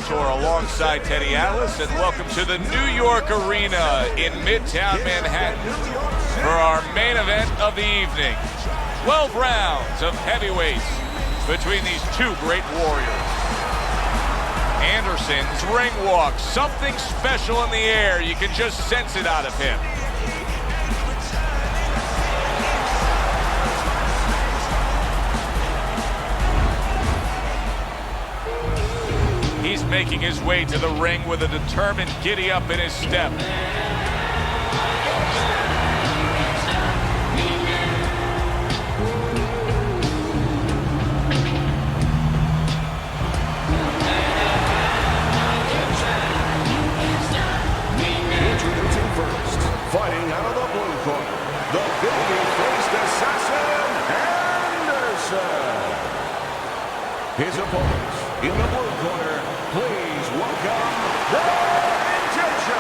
Bellator alongside Teddy Atlas, and welcome to the New York Arena in Midtown Manhattan for our main event of the evening. 12 rounds of heavyweights between these two great warriors. Anderson's ring walk, something special in the air. You can just sense it out of him. He's making his way to the ring with a determined giddy-up in his step. Introducing first, fighting out of the blue corner, the baby-faced assassin, Anderson. His opponents in the blue corner, please welcome the Intentions.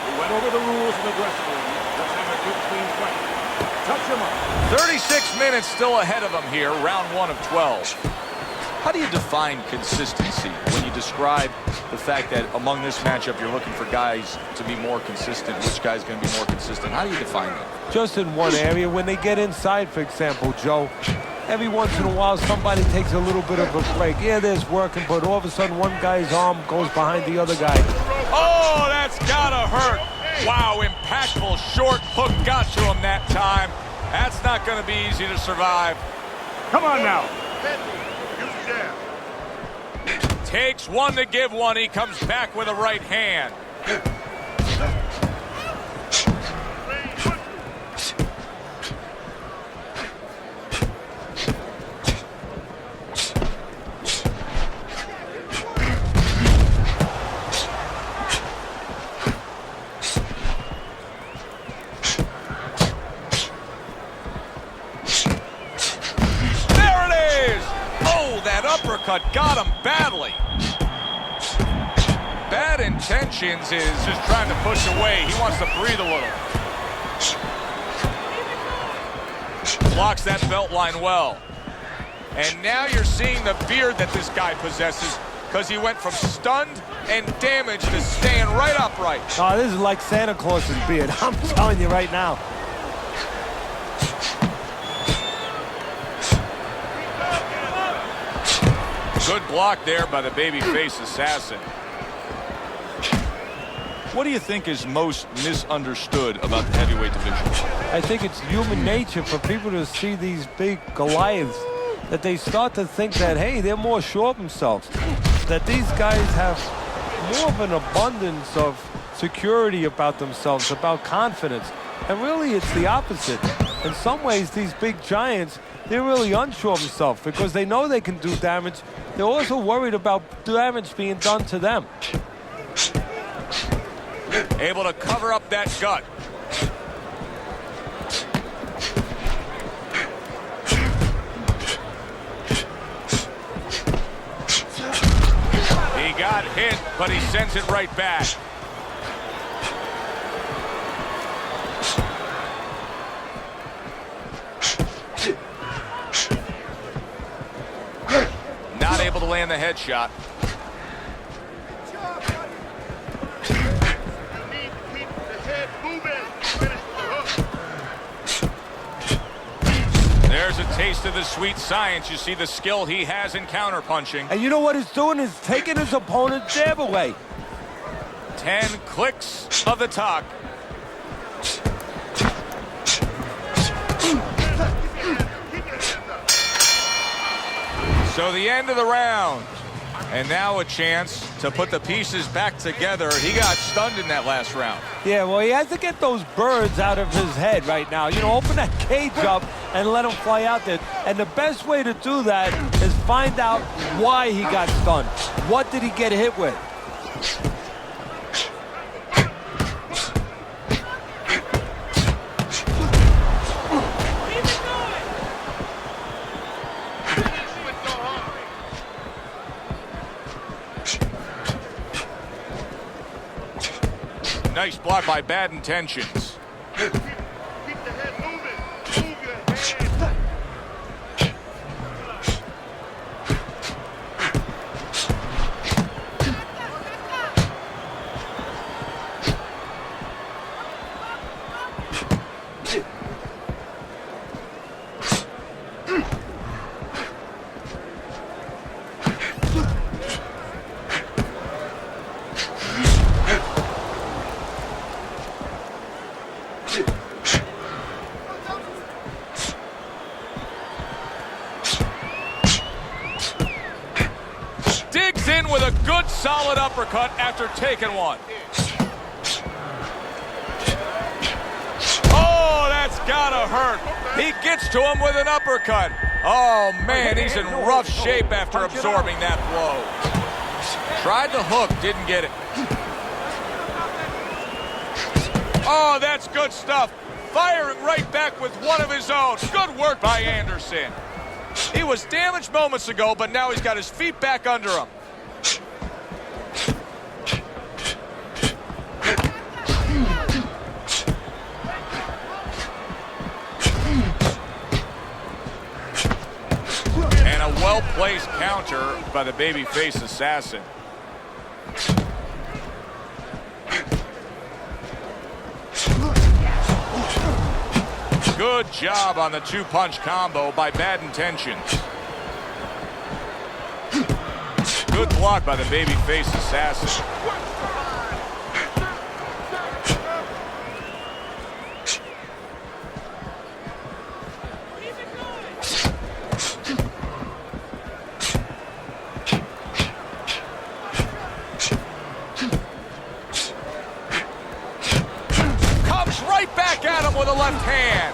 We went over the rules in the dressing room. Let's have a good, clean fight. Touch him up. 36 minutes still ahead of him here, round 1 of 12. How do you define consistency when you describe the fact that among this matchup you're looking for guys to be more consistent? Which guy's going to be more consistent? How do you define that? Just in one area. When they get inside, for example, Joe, every once in a while somebody takes a little bit of a break. Yeah, there's working, but all of a sudden one guy's arm goes behind the other guy. Oh, that's gotta hurt. Wow, impactful short hook got to him that time. That's not going to be easy to survive. Come on now. Takes one to give one. He comes back with a right hand. Uppercut got him badly. Bad Intentions is just trying to push away. He wants to breathe a little. Blocks that belt line well. And now you're seeing the beard that this guy possesses, because he went from stunned and damaged to staying right upright. Oh, this is like Santa Claus's beard. I'm telling you right now. Good block there by the babyface assassin. What do you think is most misunderstood about the heavyweight division? I think it's human nature for people to see these big Goliaths, that they start to think that, hey, they're more sure of themselves, that these guys have more of an abundance of security about themselves, about confidence. And really, it's the opposite. In some ways, these big giants, they're really unsure of themselves because they know they can do damage. They're also worried about damage being done to them. Able to cover up that gut. He got hit, but he sends it right back. Not able to land the headshot. There's a taste of the sweet science. You see the skill he has in counterpunching. And you know what he's doing? Is taking his opponent's jab away. 10 clicks of the talk. So the end of the round. And now a chance to put the pieces back together. He got stunned in that last round. Yeah, well, he has to get those birds out of his head right now. You know, open that cage up and let him fly out there. And the best way to do that is find out why he got stunned. What did he get hit with? Nice block by Bad Intentions. Keep the head moving. a good solid uppercut after taking one. Oh, that's gotta hurt. He gets to him with an uppercut. Oh man, he's in rough shape after absorbing that blow. Tried the hook, didn't get it. Oh, that's good stuff. Firing right back with one of his own. Good work by Anderson. He was damaged moments ago, but now he's got his feet back under him. And a well-placed counter by the babyface assassin. Good job on the two-punch combo by Bad Intentions. Good block by the babyface assassin. Comes right back at him with a left hand.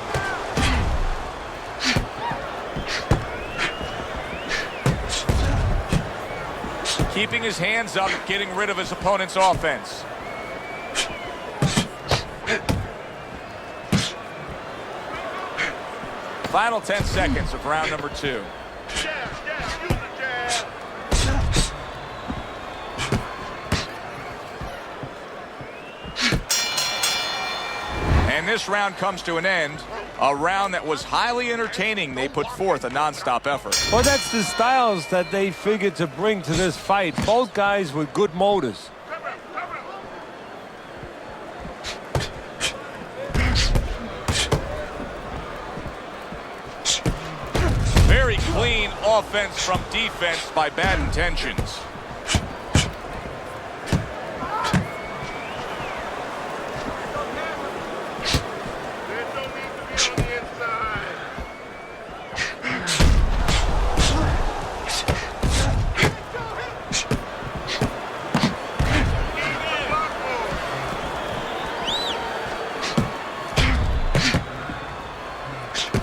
Keeping his hands up, getting rid of his opponent's offense. Final 10 seconds of round number 2. And this round comes to an end. A round that was highly entertaining. They put forth a nonstop effort. Well, that's the styles that they figured to bring to this fight. Both guys with good motors. Very clean offense from defense by Bad Intentions.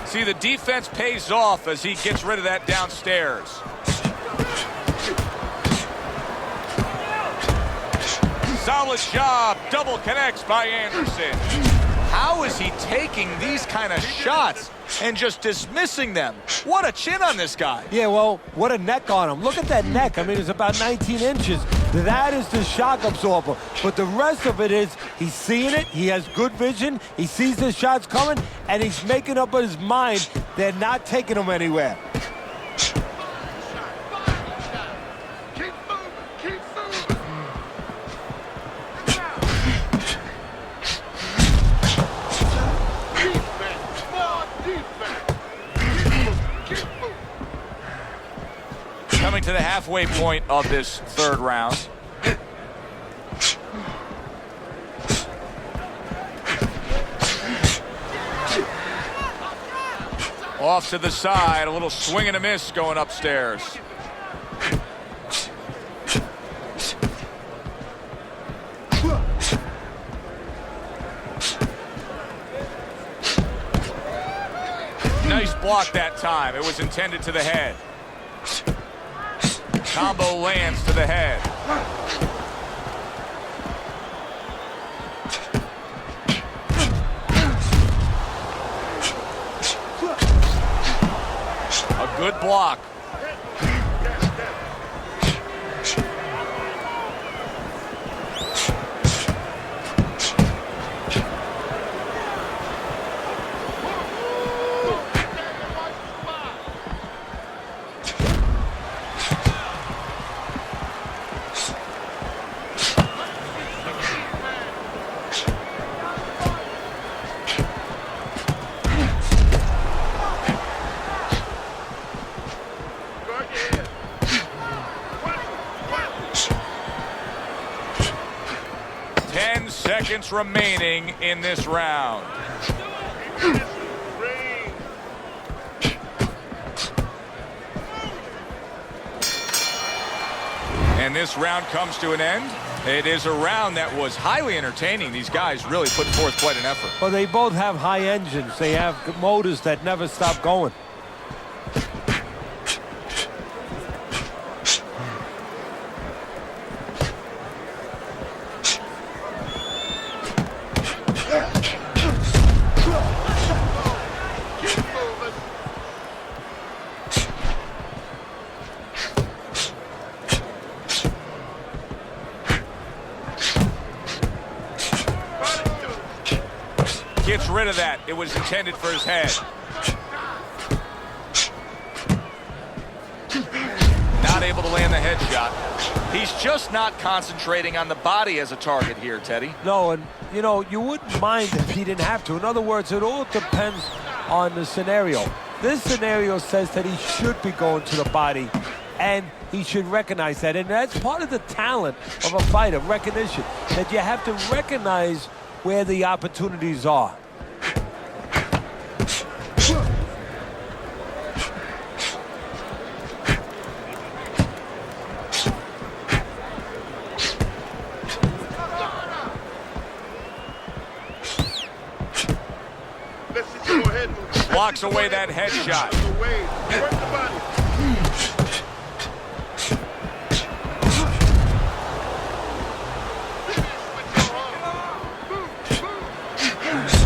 See, the defense pays off as he gets rid of that downstairs. Solid job. Double connects by Anderson. How is he taking these kind of shots and just dismissing them? What a chin on this guy. Yeah, well, what a neck on him. Look at that neck. I mean, it's about 19 inches. That is the shock absorber. But the rest of it is he's seeing it. He has good vision. He sees the shots coming, and he's making up in his mind they're not taking him anywhere. Coming to the halfway point of this third round. Off to the side, a little swing and a miss going upstairs. Nice block that time. It was intended to the head. Combo lands to the head. A good block. Seconds remaining in this round. And this this round comes to an end. It is a round that was highly entertaining. These guys really put forth quite an effort. Well, they both have high engines. They have motors that never stop going. Gets rid of that. It was intended for his head. Not able to land the head shot. He's just not concentrating on the body as a target here, Teddy. No, and, you know, you wouldn't mind if he didn't have to. In other words, it all depends on the scenario. This scenario says that he should be going to the body, and he should recognize that. And that's part of the talent of a fighter, recognition, that you have to recognize where the opportunities are. Blocks away that headshot.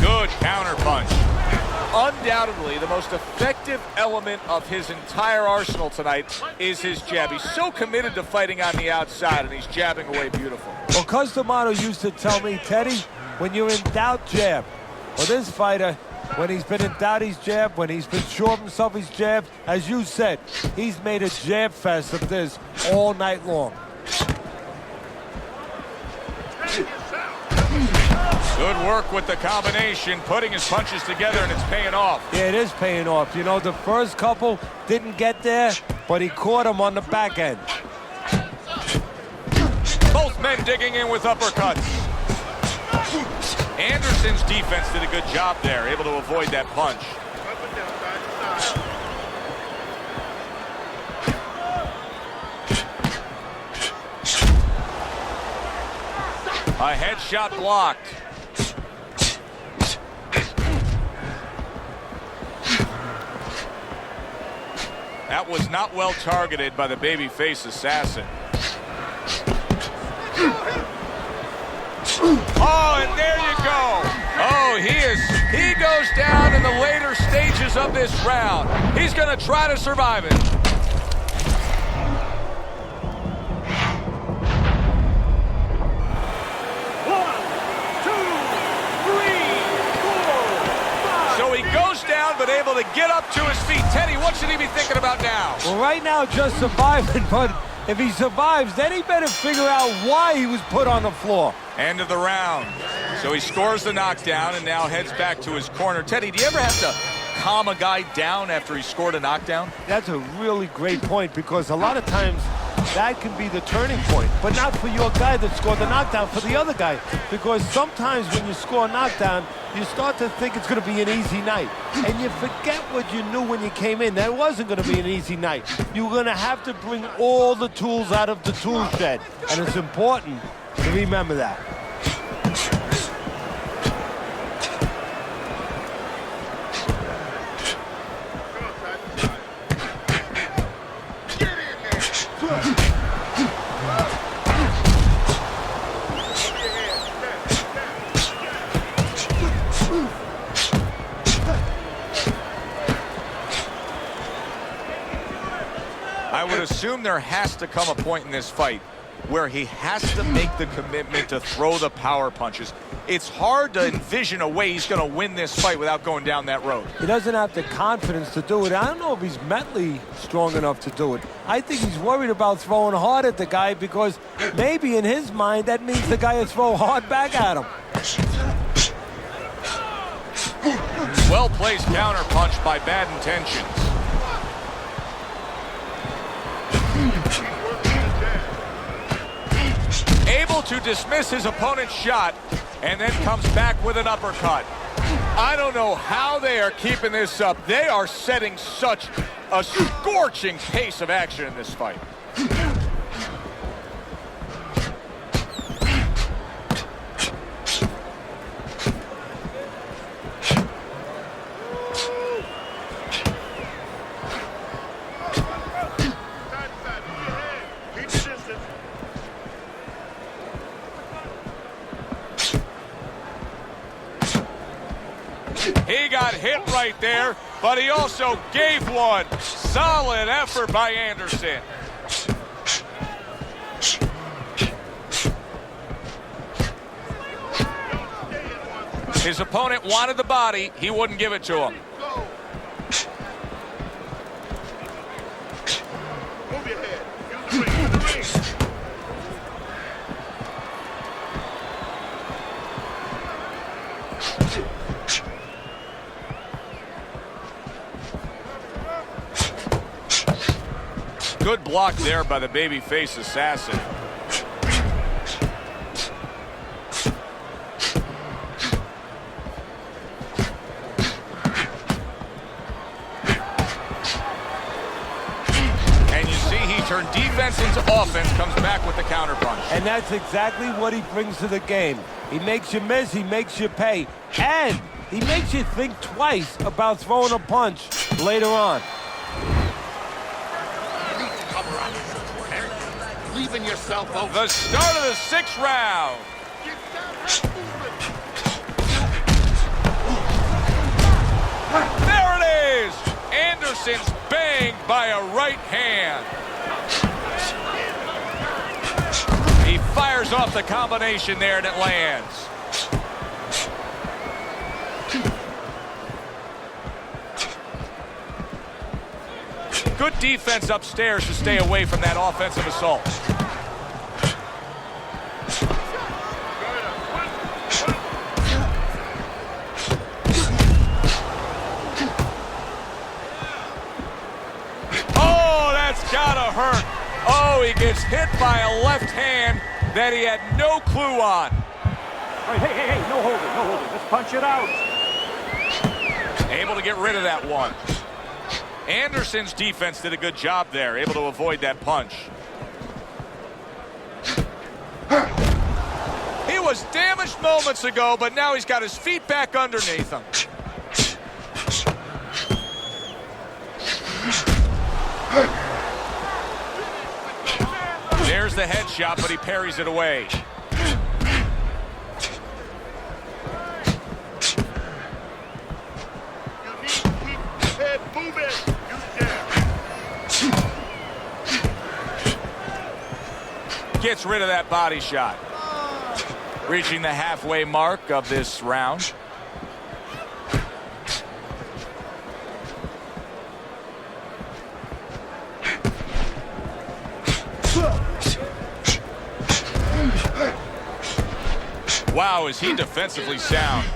Good counter punch. Undoubtedly, the most effective element of his entire arsenal tonight is his jab. He's so committed to fighting on the outside, and he's jabbing away beautiful. Well, Customato used to tell me, Teddy, when you're in doubt, jab. Well, this fighter, when he's been in doubt, he's jabbed. When he's been sure of himself, he's jabbed. As you said, he's made a jab fest of this all night long. Good work with the combination, putting his punches together, and it's paying off. Yeah, it is paying off. You know, the first couple didn't get there, but he caught him on the back end. Both men digging in with uppercuts. Anderson's defense did a good job there, able to avoid that punch. A headshot blocked. That was not well targeted by the babyface assassin. Oh, and there you go. Oh, he goes down in the later stages of this round. He's going to try to survive it. So he goes down, but able to get up to his feet. Teddy, what should he be thinking about now? Well, right now, just surviving, but if he survives, then he better figure out why he was put on the floor. End of the round. So he scores the knockdown and now heads back to his corner. Teddy, do you ever have to calm a guy down after he scored a knockdown? That's a really great point, because a lot of times that can be the turning point, but not for your guy that scored the knockdown, for the other guy. Because sometimes when you score a knockdown, you start to think it's going to be an easy night. And you forget what you knew when you came in. That wasn't going to be an easy night. You're going to have to bring all the tools out of the tool shed. And it's important to remember that. I would assume there has to come a point in this fight where he has to make the commitment to throw the power punches. It's hard to envision a way he's going to win this fight without going down that road. He doesn't have the confidence to do it. I don't know if he's mentally strong enough to do it. I think he's worried about throwing hard at the guy, because maybe in his mind that means the guy will throw hard back at him. Well-placed counter punch by Bad Intentions. Able to dismiss his opponent's shot and then comes back with an uppercut. I don't know how they are keeping this up. They are setting such a scorching pace of action in this fight. there, but he also gave one. Solid effort by Anderson. His opponent wanted the body. He wouldn't give it to him. Move your head. Use the ring. Good block there by the babyface assassin. And you see he turned defense into offense, comes back with the counterpunch. And that's exactly what he brings to the game. He makes you miss, he makes you pay, and he makes you think twice about throwing a punch later on. Leaving yourself open. The start of the 6th round. There it is! Anderson's banged by a right hand. He fires off the combination there and it lands. Good defense upstairs to stay away from that offensive assault. Oh, that's gotta hurt. Oh, he gets hit by a left hand that he had no clue on. All right, hey, no holding. Let's punch it out. Able to get rid of that one. Anderson's defense did a good job there, able to avoid that punch. He was damaged moments ago, but now he's got his feet back underneath him. There's the headshot, but he parries it away. Gets rid of that body shot. Reaching the halfway mark of this round. Wow, is he defensively sound.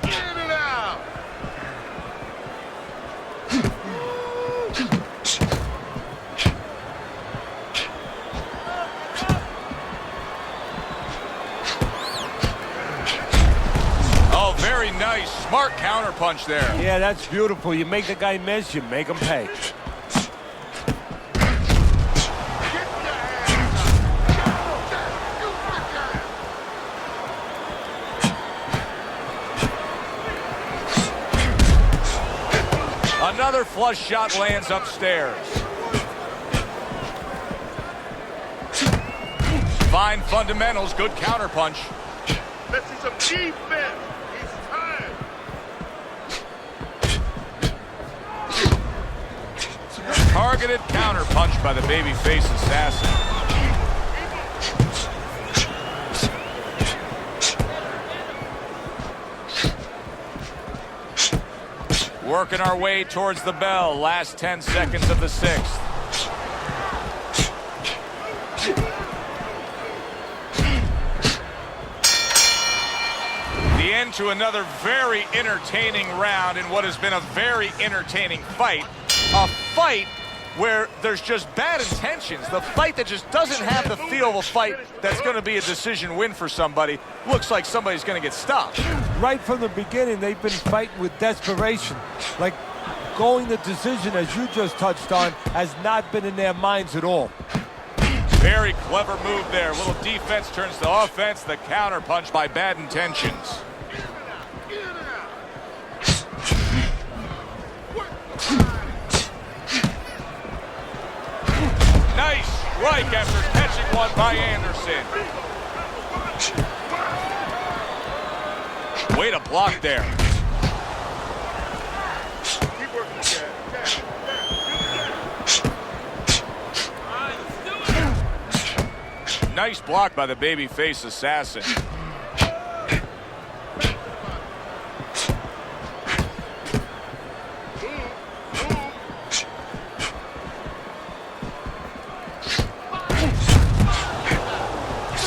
Very nice, smart counterpunch there. Yeah, that's beautiful. You make the guy miss, you make him pay. Another flush shot lands upstairs. Fine fundamentals, good counterpunch. Let's see some defense. Targeted counterpunch by the babyface assassin. Working our way towards the bell. Last 10 seconds of the 6th. The end to another very entertaining round in what has been a very entertaining fight. A fight where there's just bad intentions. The fight that just doesn't have the feel of a fight that's going to be a decision win for somebody. Looks like somebody's going to get stopped. Right from the beginning, they've been fighting with desperation. Like going the decision, as you just touched on, has not been in their minds at all. Very clever move there. A little defense turns to offense. The counterpunch by bad intentions. Nice strike after catching one by Anderson. Way to block there. Keep working. Nice block by the babyface assassin.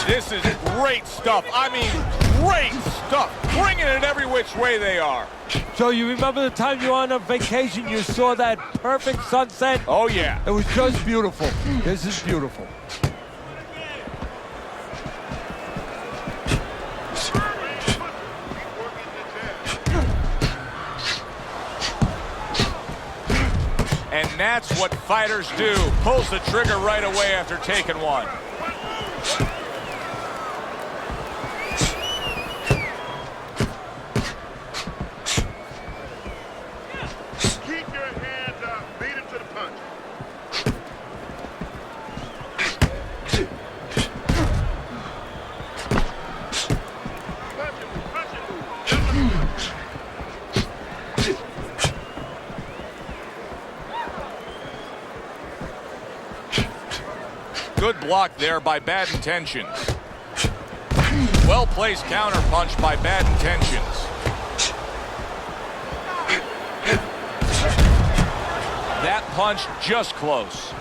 This is great stuff. I mean, great stuff. Bringing it every which way they are. So you remember the time you were on a vacation, you saw that perfect sunset? Oh, yeah. It was just beautiful. This is beautiful. And that's what fighters do. Pulls the trigger right away after taking one. Good block there by Bad Intentions. Well-placed counter punch by Bad Intentions. That punch just close.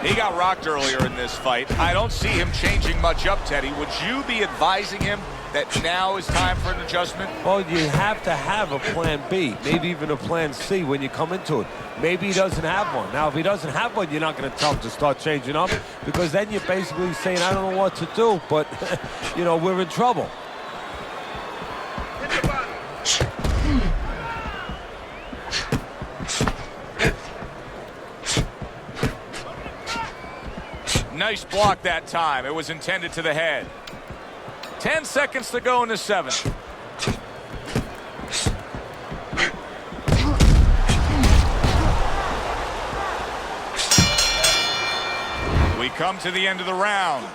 He got rocked earlier in this fight. I don't see him changing much up, Teddy. Would you be advising him that now is time for an adjustment? Well, you have to have a plan B, maybe even a plan C when you come into it. Maybe he doesn't have one. Now, if he doesn't have one, you're not going to tell him to start changing up, because then you're basically saying, I don't know what to do, but, you know, we're in trouble. Nice block that time. It was intended to the head. 10 seconds to go in the 7th. We come to the end of the round.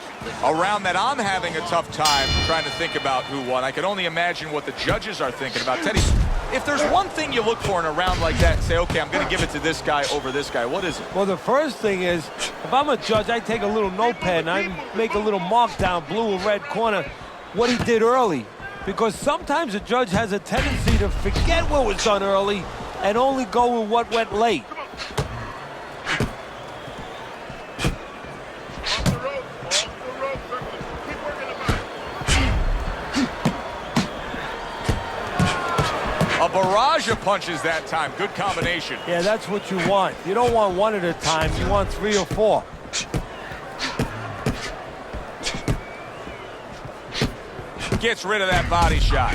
A round that I'm having a tough time trying to think about who won. I can only imagine what the judges are thinking about. Teddy, if there's one thing you look for in a round like that and say, okay, I'm going to give it to this guy over this guy, what is it? Well, the first thing is, if I'm a judge, I take a little notepad and I make a little mark down blue or red corner what he did early. Because sometimes a judge has a tendency to forget what was done early and only go with what went late. A barrage of punches that time. Good combination. Yeah, that's what you want. You don't want one at a time. You want 3 or 4. Gets rid of that body shot.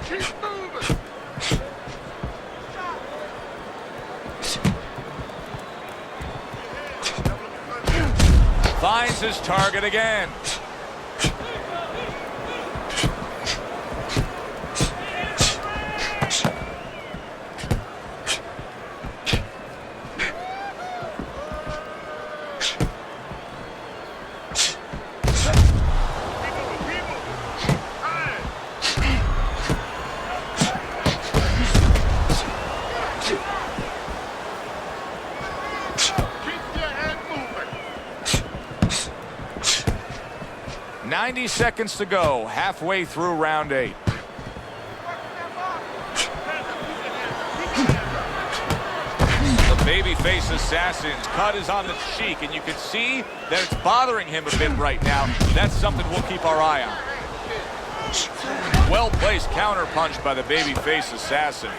Keep moving. Finds his target again. Keep your head moving. 90 seconds to go, halfway through round 8. The babyface assassin's cut is on the cheek, and you can see that it's bothering him a bit right now. That's something we'll keep our eye on. Well-placed counter punch by the babyface assassin.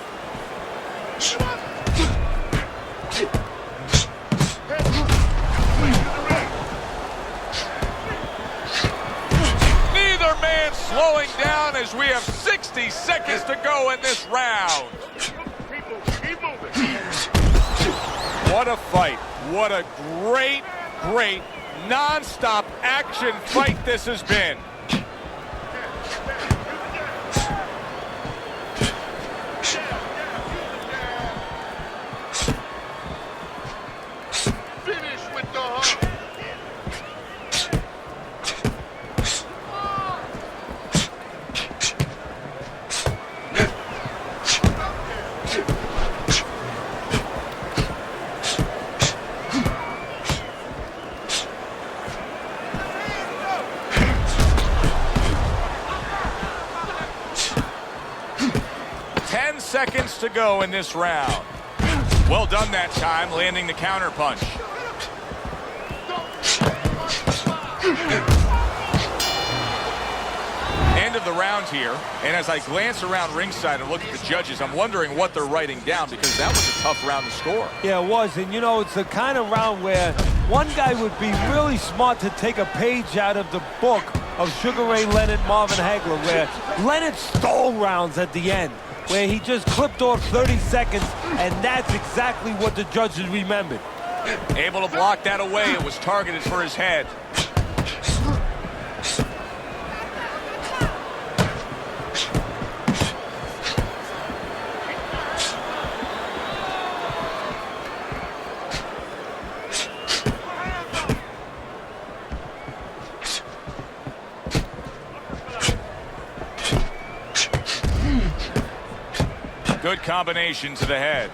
Neither man slowing down as we have 60 seconds to go in this round. People, keep moving. What a fight. What a great, great, non-stop action fight this has been. Finish with the heart. 7 seconds to go in this round. Well done that time, landing the counter punch. End of the round here, and as I glance around ringside and look at the judges, I'm wondering what they're writing down, because that was a tough round to score. Yeah, it was, and you know, it's the kind of round where one guy would be really smart to take a page out of the book of Sugar Ray Leonard, Marvin Hagler, where Leonard stole rounds at the end, where he just clipped off 30 seconds, and that's exactly what the judges remembered. Able to block that away. It was targeted for his head. Good combination to the head.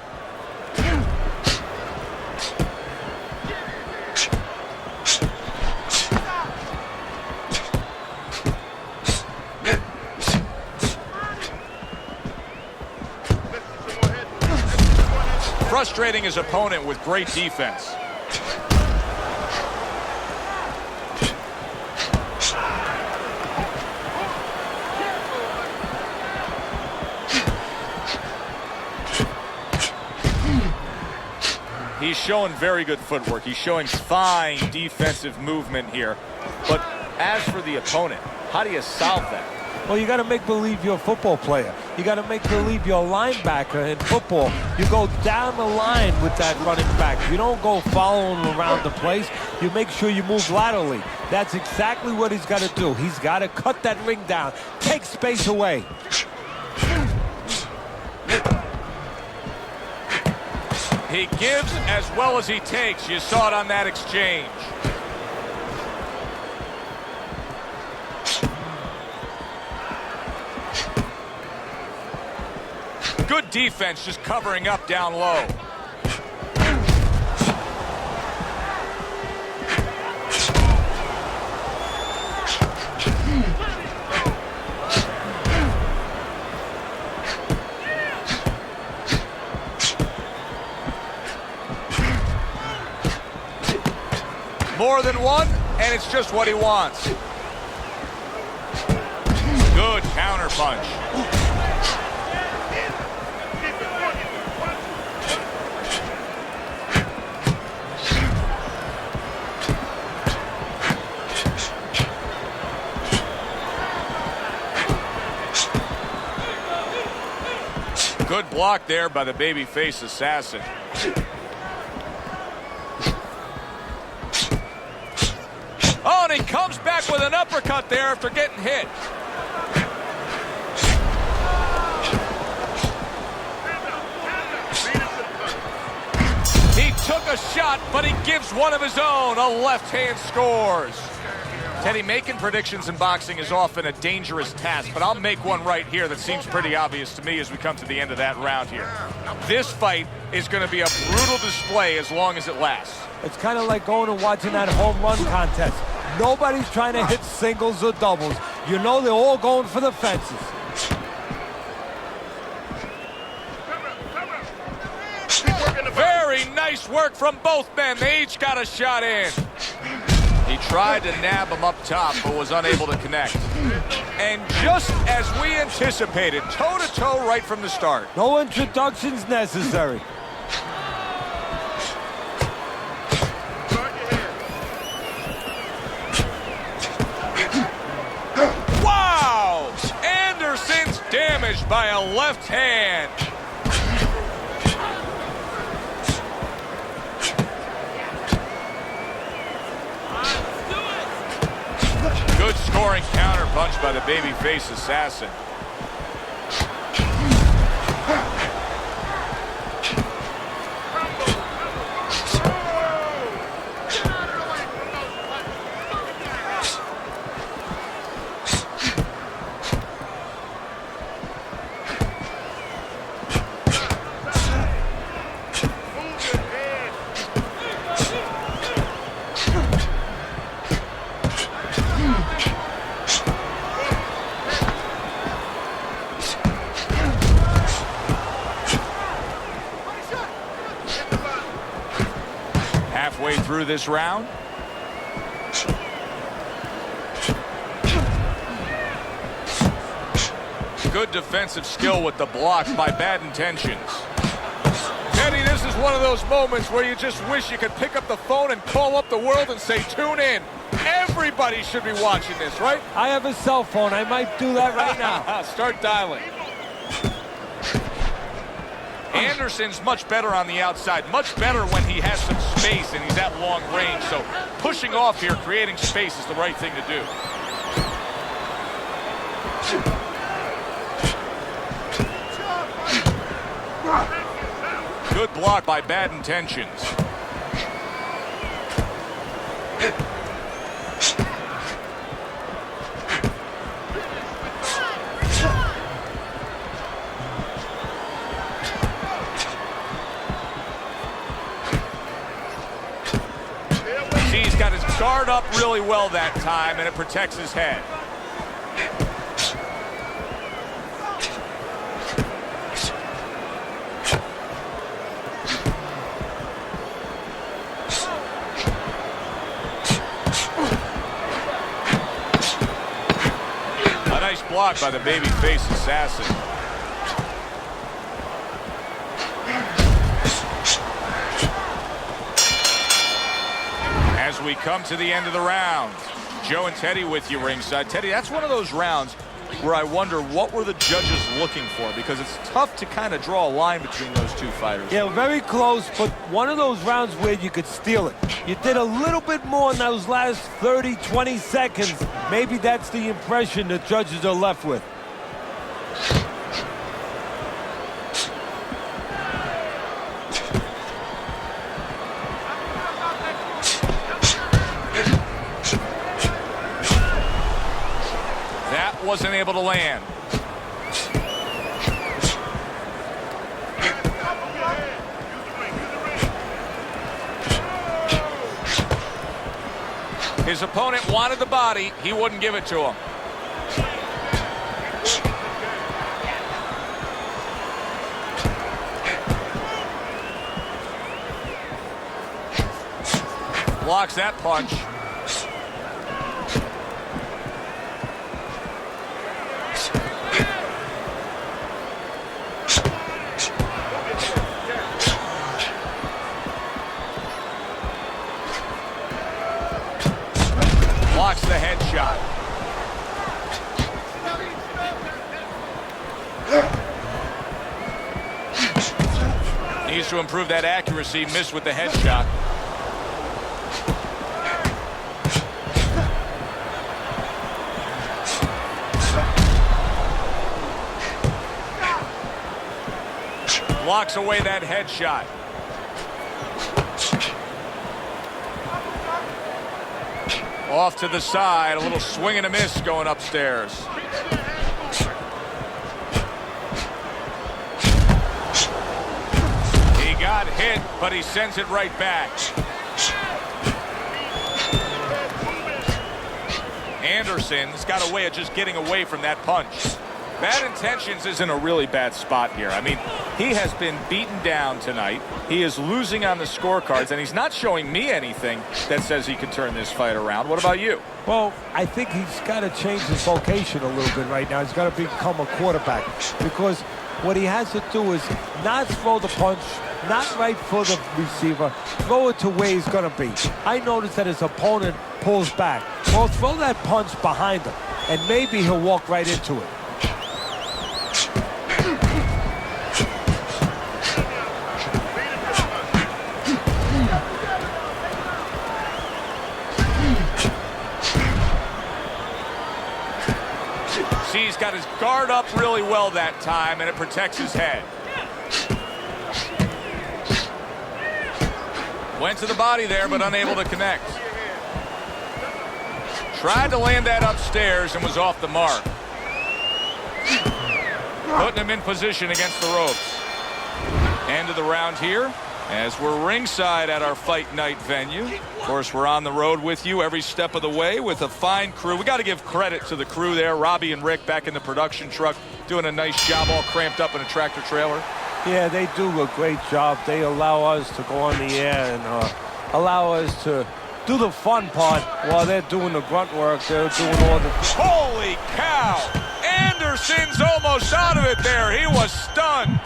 Frustrating his opponent with great defense. He's showing very good footwork. He's showing fine defensive movement here. But as for the opponent, how do you solve that? Well, you got to make believe you're a football player. You got to make believe you're a linebacker in football. You go down the line with that running back. You don't go following around the place. You make sure you move laterally. That's exactly what he's got to do. He's got to cut that ring down, take space away. He gives as well as he takes. You saw it on that exchange. Good defense, just covering up down low. More than one, and it's just what he wants. Good counter punch. Good block there by the babyface assassin. Oh, and he comes back with an uppercut there after getting hit. He took a shot, but he gives one of his own. A left hand scores. Teddy, making predictions in boxing is often a dangerous task, but I'll make one right here that seems pretty obvious to me as we come to the end of that round here. This fight is going to be a brutal display as long as it lasts. It's kind of like going and watching that home run contest. Nobody's trying to hit singles or doubles. You know they're all going for the fences. Very nice work from both men. They each got a shot in. He tried to nab him up top, but was unable to connect. And just as we anticipated, toe-to-toe right from the start. No introductions necessary. Wow! Anderson's damaged by a left hand. Good scoring counter punch by the babyface assassin. through this round. Good defensive skill with the block by bad intentions. Teddy, this is one of those moments where you just wish you could pick up the phone and call up the world and say, tune in. Everybody should be watching this, right? I have a cell phone. I might do that right now. Start dialing. Anderson's much better on the outside, much better when he has some space and he's at long range. So pushing off here, creating space is the right thing to do. Good block by bad intentions. He's got his guard up really well that time, and it protects his head. Blocked by the babyface assassin. As we come to the end of the round, Joe and Teddy with you ringside. Teddy, that's one of those rounds where I wonder what were the judges looking for, because it's tough to kind of draw a line between those two fighters. Yeah, very close, but one of those rounds where you could steal it. You did a little bit more in those last 30, 20 seconds. Maybe that's the impression the judges are left with. That wasn't able to land. His opponent wanted the body. He wouldn't give it to him. Blocks that punch. Blocks the headshot. Needs to improve that accuracy. Missed with the headshot. Blocks away that headshot. Off to the side, a little swing and a miss going upstairs. He got hit, but he sends it right back. Anderson's got a way of just getting away from that punch. Bad intentions is in a really bad spot here. I mean, he has been beaten down tonight. He is losing on the scorecards, and he's not showing me anything that says he can turn this fight around. What about you? Well, I think he's got to change his vocation a little bit right now. He's got to become a quarterback, because what he has to do is not throw the punch, not right for the receiver, throw it to where he's going to be. I noticed that his opponent pulls back. Well, throw that punch behind him, and maybe he'll walk right into it. See, he's got his guard up really well that time, and it protects his head. Went to the body there, but unable to connect. Tried to land that upstairs and was off the mark. Putting him in position against the ropes. End of the round here, as we're ringside at our fight night venue. Of course, we're on the road with you every step of the way with a fine crew. We got to give credit to the crew there. Robbie and Rick back in the production truck doing a nice job, all cramped up in a tractor trailer. Yeah, they do a great job. They allow us to go on the air and allow us to do the fun part while they're doing the grunt work. They're doing all the... Holy cow! Anderson's almost out of it there. He was stunned.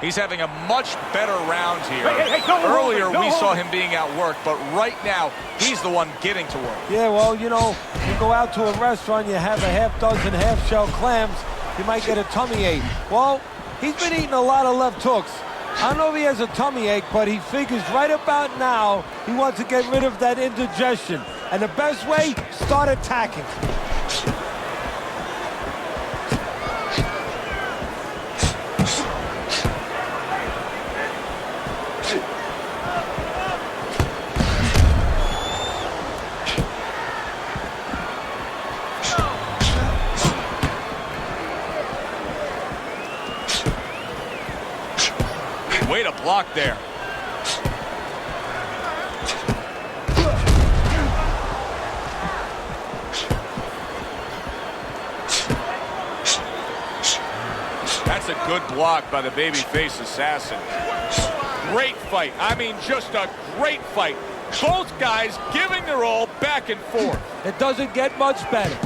He's having a much better round here. Earlier, we saw him being outworked, but right now, he's the one getting to work. Yeah, well, you know, you go out to a restaurant, you have a half dozen half-shell clams, you might get a tummy ache. Well, he's been eating a lot of left hooks. I don't know if he has a tummy ache, but he figures right about now he wants to get rid of that indigestion. And the best way, start attacking. Way to block there. That's a good block by the babyface assassin. Great fight. I mean, just a great fight. Both guys giving their all back and forth. It doesn't get much better.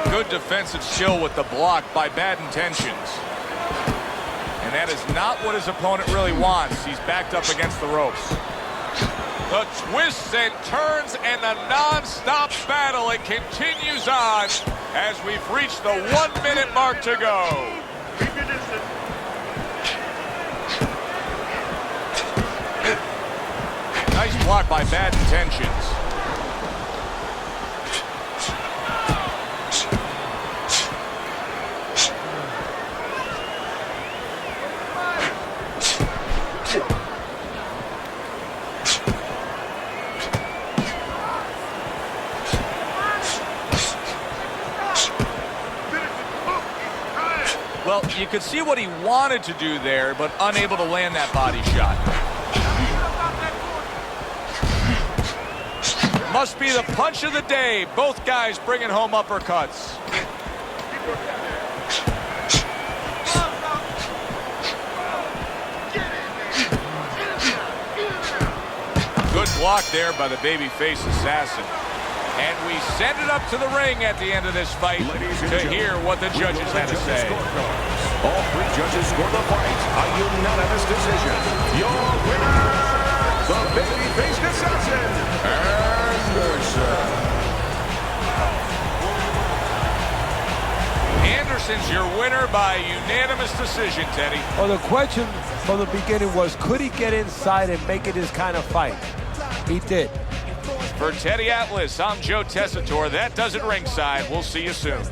Good defensive skill with the block by bad intentions. And that is not what his opponent really wants. He's backed up against the ropes. The twists and turns and the non-stop battle. It continues on as we've reached the 1 minute mark to go. Nice block by bad intentions. Well, you could see what he wanted to do there, but unable to land that body shot. Must be the punch of the day. Both guys bringing home uppercuts. Good block there by the babyface assassin. And we send it up to the ring at the end of this fight to hear what the judges had to say. All three judges scored the fight a unanimous decision. Your winner, the babyface assassin, Anderson. Anderson's your winner by unanimous decision, Teddy. Well, the question from the beginning was, could he get inside and make it his kind of fight? He did. For Teddy Atlas, I'm Joe Tessitore. That does it ringside. We'll see you soon.